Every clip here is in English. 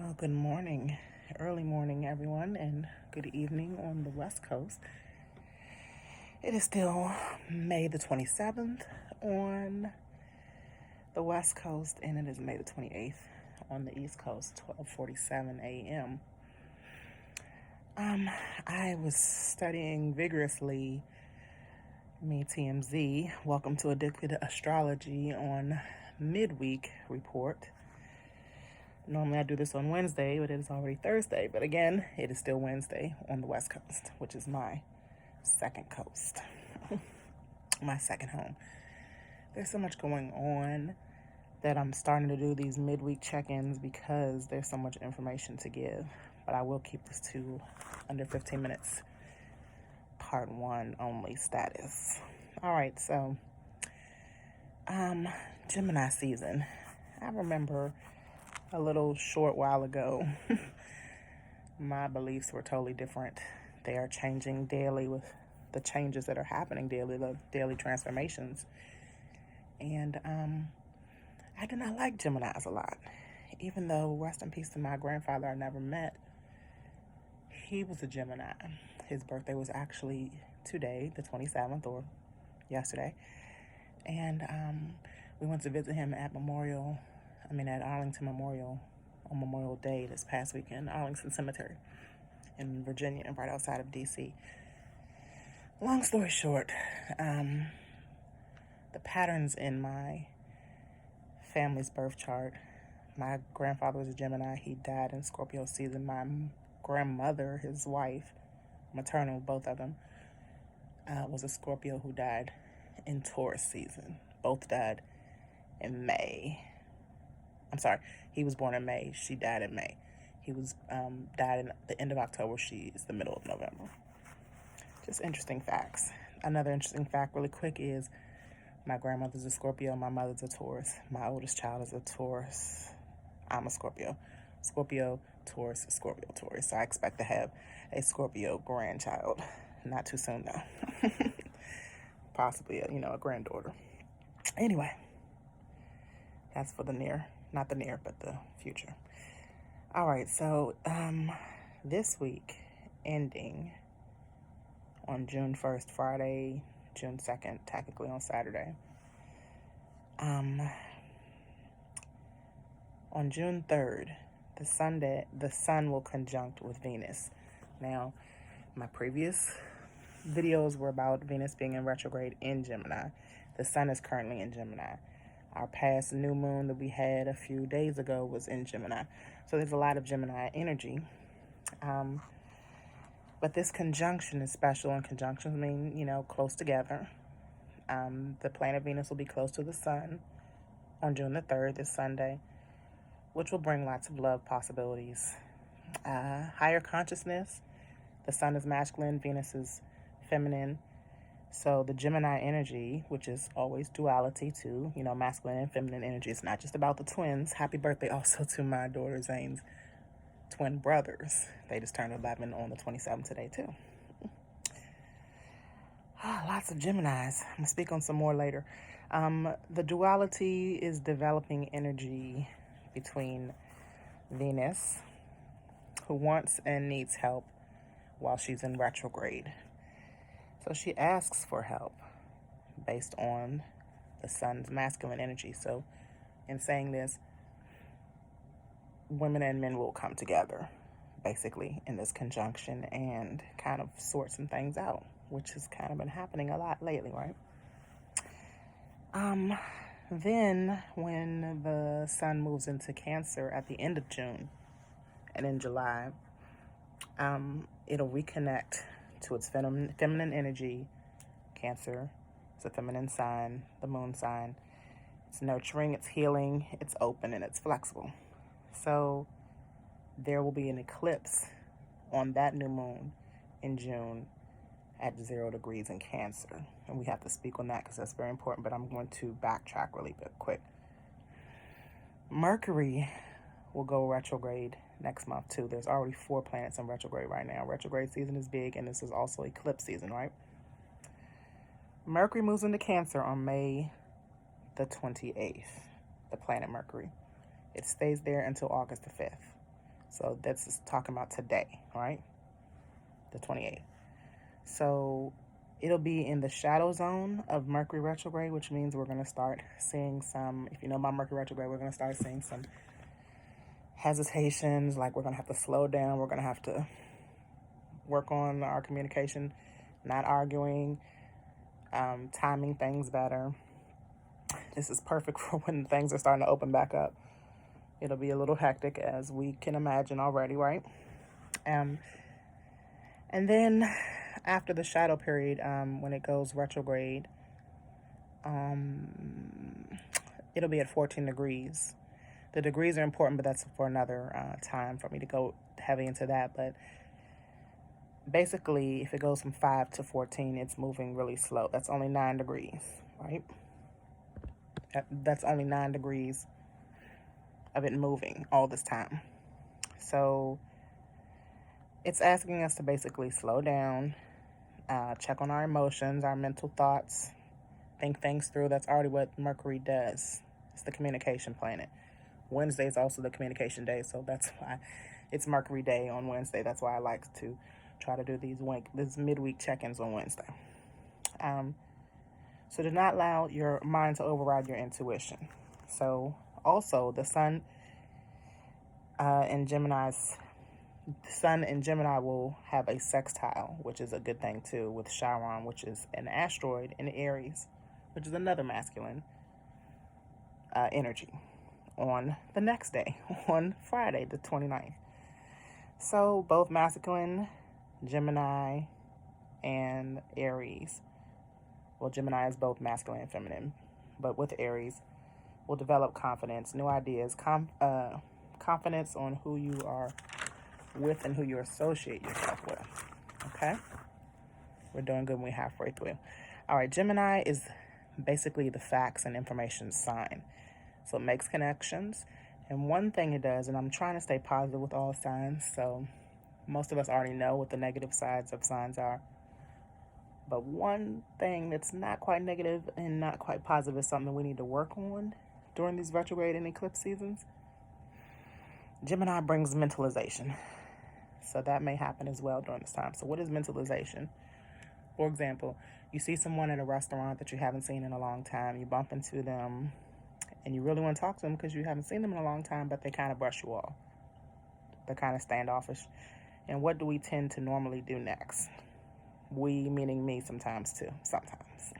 Well, good morning, early morning, everyone, and good evening on the West Coast. It is still May the 27th on the West Coast, and it is May the 28th on the East Coast, 12:47 a.m. I was studying vigorously, me TMZ. Welcome to Addicted Astrology on Midweek Report. Normally I do this on Wednesday, but it is already Thursday. But again, it is still Wednesday on the West Coast, which is my second coast, my second home. There's so much going on that I'm starting to do these midweek check-ins because there's so much information to give. But I will keep this to under 15 minutes, part one only status. All right, so Gemini season. I remember a little short while ago, my beliefs were totally different. They are changing daily with the changes that are happening daily, the daily transformations. And I do not like Geminis a lot. Even though, rest in peace to my grandfather I never met, he was a Gemini. His birthday was actually today, the 27th, or yesterday. And we went to visit him at Arlington Memorial on Memorial Day this past weekend, Arlington Cemetery in Virginia, right outside of D.C. Long story short, the patterns in my family's birth chart, my grandfather was a Gemini. He died in Scorpio season. My grandmother, his wife, maternal, both of them, was a Scorpio who died in Taurus season. Both died in May. I'm sorry, he was born in May. She died in May. He was died in the end of October. She is the middle of November. Just interesting facts. Another interesting fact really quick is my grandmother's a Scorpio. My mother's a Taurus. My oldest child is a Taurus. I'm a Scorpio. Scorpio, Taurus, Scorpio, Taurus. So I expect to have a Scorpio grandchild. Not too soon, though. Possibly, a granddaughter. Anyway, that's for the not the near, but the future. All right, so this week ending on June 1st, Friday, June 2nd, technically on Saturday. On June 3rd, the sun will conjunct with Venus. Now, my previous videos were about Venus being in retrograde in Gemini. The sun is currently in Gemini. Our past new moon that we had a few days ago was in Gemini. So there's a lot of Gemini energy. But this conjunction is special, and conjunctions mean, close together. The planet Venus will be close to the sun on June the 3rd, this Sunday, which will bring lots of love possibilities. Higher consciousness. The sun is masculine, Venus is feminine. So the Gemini energy, which is always duality too, masculine and feminine energy. It's not just about the twins. Happy birthday also to my daughter Zane's twin brothers. They just turned 11 on the 27th today too. Lots of Geminis. I'm going to speak on some more later. The duality is developing energy between Venus, who wants and needs help while she's in retrograde. So she asks for help based on the sun's masculine energy. So in saying this, women and men will come together basically in this conjunction and kind of sort some things out, which has kind of been happening a lot lately, right? Then when the sun moves into Cancer at the end of June and in July, it'll reconnect to its feminine energy. Cancer is a feminine sign, the moon sign. It's nurturing, it's healing, it's open, and it's flexible. So there will be an eclipse on that new moon in June at 0 degrees in Cancer. And we have to speak on that because that's very important, but I'm going to backtrack really quick. Mercury will go retrograde next month too. There's already 4 planets in retrograde right now. Retrograde season is big, and this is also eclipse season, right? Mercury moves into Cancer on May the 28th, the planet Mercury. It stays there until August the 5th. So this is talking about today, right? The 28th. So it'll be in the shadow zone of Mercury retrograde, which means we're going to start seeing some, if you know about Mercury retrograde, we're going to start seeing some hesitations, like we're going to have to slow down, we're going to have to work on our communication, not arguing, timing things better. This is perfect for when things are starting to open back up. It'll be a little hectic, as we can imagine already, right? And then after the shadow period, when it goes retrograde, it'll be at 14 degrees. The degrees are important, but that's for another time for me to go heavy into that. But basically, if it goes from 5 to 14, it's moving really slow. That's only 9 degrees, right? That's only 9 degrees of it moving all this time. So it's asking us to basically slow down, check on our emotions, our mental thoughts, think things through. That's already what Mercury does. It's the communication planet. Wednesday is also the communication day, so that's why it's Mercury Day on Wednesday. That's why I like to try to do these midweek check-ins on Wednesday. So do not allow your mind to override your intuition. So also the sun in Gemini will have a sextile, which is a good thing too, with Chiron, which is an asteroid in Aries, which is another masculine energy, on the next day, on Friday, the 29th. So both masculine, Gemini, and Aries. Well, Gemini is both masculine and feminine, but with Aries, will develop confidence, new ideas, confidence on who you are with and who you associate yourself with. Okay? We're doing good when we're halfway through. All right, Gemini is basically the facts and information sign. So it makes connections. And one thing it does, and I'm trying to stay positive with all signs, so most of us already know what the negative sides of signs are. But one thing that's not quite negative and not quite positive is something we need to work on during these retrograde and eclipse seasons. Gemini brings mentalization. So that may happen as well during this time. So what is mentalization? For example, you see someone at a restaurant that you haven't seen in a long time. You bump into them and you really want to talk to them because you haven't seen them in a long time, but they kind of brush you off. They're kind of standoffish. And what do we tend to normally do next? We, meaning me sometimes too. Sometimes.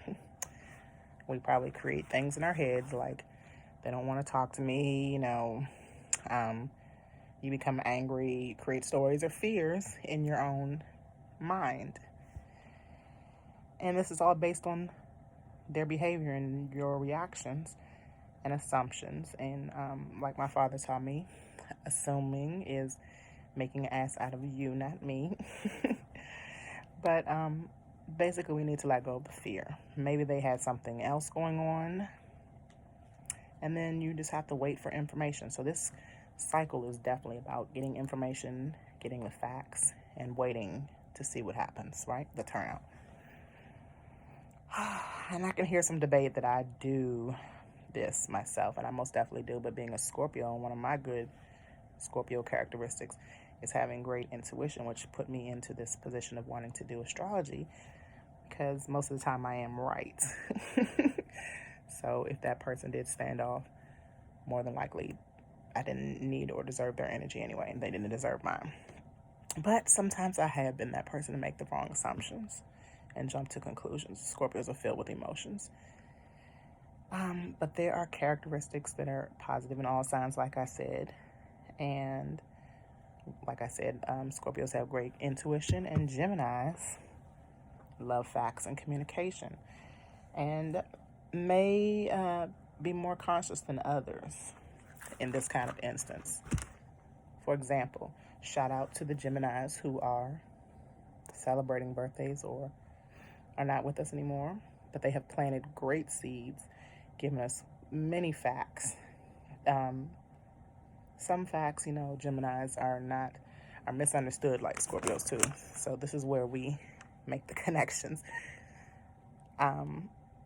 We probably create things in our heads like, they don't want to talk to me, you become angry, you create stories or fears in your own mind. And this is all based on their behavior and your reactions and assumptions. And like my father taught me, assuming is making an ass out of you, not me. But basically, we need to let go of the fear. Maybe they had something else going on, and then you just have to wait for information. So this cycle is definitely about getting information, getting the facts, and waiting to see what happens, right? The turnout. And I can hear some debate that I do this myself, and I most definitely do, but being a Scorpio, one of my good Scorpio characteristics is having great intuition, which put me into this position of wanting to do astrology, because most of the time I am right. So if that person did stand off, more than likely I didn't need or deserve their energy anyway, and they didn't deserve mine. But sometimes I have been that person to make the wrong assumptions and jump to conclusions. Scorpios are filled with emotions. But there are characteristics that are positive in all signs, like I said. And like I said, Scorpios have great intuition, and Geminis love facts and communication, and may be more conscious than others in this kind of instance. For example, shout out to the Geminis who are celebrating birthdays or are not with us anymore, but they have planted great seeds, giving us many facts. Some facts, Geminis are misunderstood like Scorpios too. So this is where we make the connections.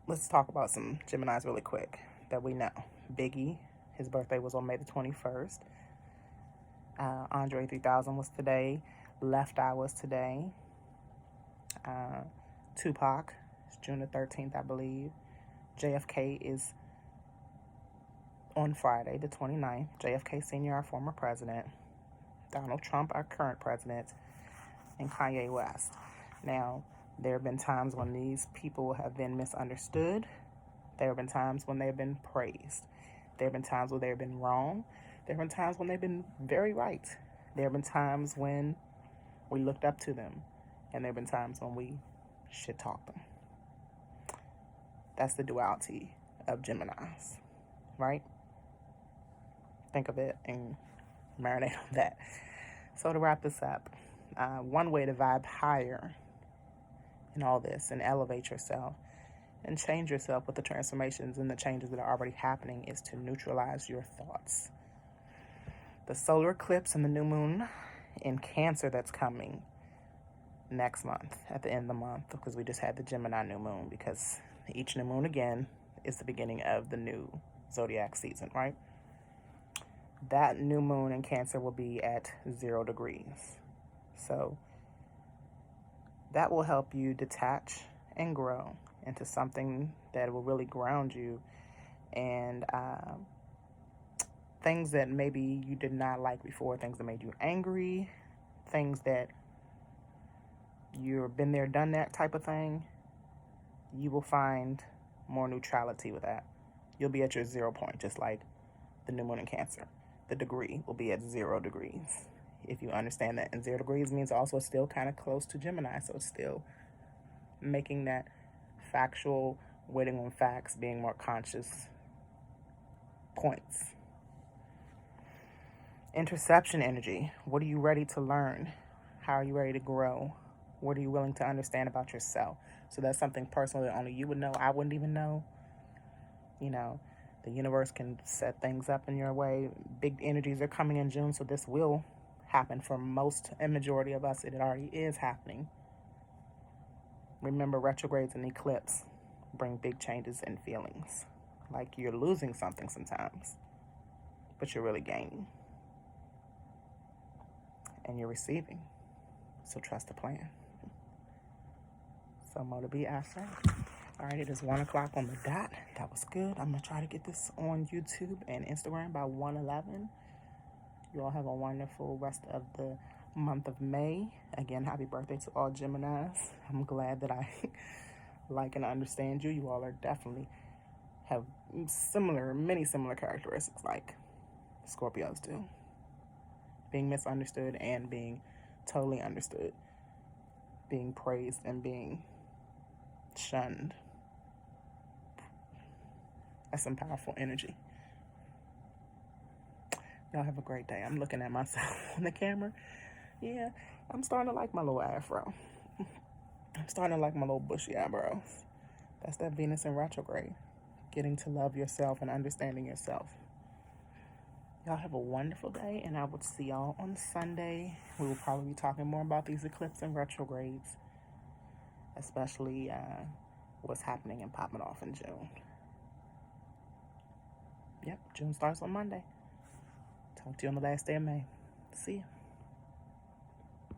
Let's talk about some Geminis really quick that we know. Biggie, his birthday was on May the 21st. Andre 3000 was today. Left Eye was today. Tupac, it's June the 13th, I believe. JFK is on Friday, the 29th. JFK Sr., our former president. Donald Trump, our current president. And Kanye West. Now, there have been times when these people have been misunderstood. There have been times when they've been praised. There have been times when they've been wrong. There have been times when they've been very right. There have been times when we looked up to them. And there have been times when we shit-talked them. That's the duality of Geminis, right? Think of it and marinate on that. So to wrap this up, one way to vibe higher in all this and elevate yourself and change yourself with the transformations and the changes that are already happening is to neutralize your thoughts. The solar eclipse and the new moon in Cancer that's coming next month, at the end of the month, because we just had the Gemini new moon, because each new moon again is the beginning of the new zodiac season, right? That new moon in Cancer will be at 0 degrees. So that will help you detach and grow into something that will really ground you, and things that maybe you did not like before, things that made you angry, things that you've been there, done that type of thing, you will find more neutrality with that. You'll be at your 0 point, just like the new moon in Cancer. The degree will be at 0 degrees. If you understand that. And 0 degrees means also it's still kind of close to Gemini. So it's still making that factual, waiting on facts, being more conscious points. Interception energy. What are you ready to learn? How are you ready to grow? What are you willing to understand about yourself? So that's something personal that only you would know. I wouldn't even know. You know, the universe can set things up in your way. Big energies are coming in June, so this will happen for most and majority of us. It already is happening. Remember, retrogrades and eclipse bring big changes in feelings. Like you're losing something sometimes, but you're really gaining. And you're receiving. So trust the plan. So more to be after. All right, it is 1 o'clock on the dot. That was good. I'm going to try to get this on YouTube and Instagram by 1:11. You all have a wonderful rest of the month of May. Again, happy birthday to all Geminis. I'm glad that I like and understand you. You all are definitely have many similar characteristics like Scorpios do. Being misunderstood and being totally understood. Being praised and being shunned. That's some powerful energy. Y'all have a great day. I'm looking at myself on the camera. Yeah, I'm starting to like my little afro. I'm starting to like my little bushy eyebrows. That's that Venus in retrograde. Getting to love yourself and understanding yourself. Y'all have a wonderful day, and I will see y'all on Sunday. We will probably be talking more about these eclipses and retrogrades, especially what's happening and popping off in June. Yep, June starts on Monday. Talk to you on the last day of May. See ya.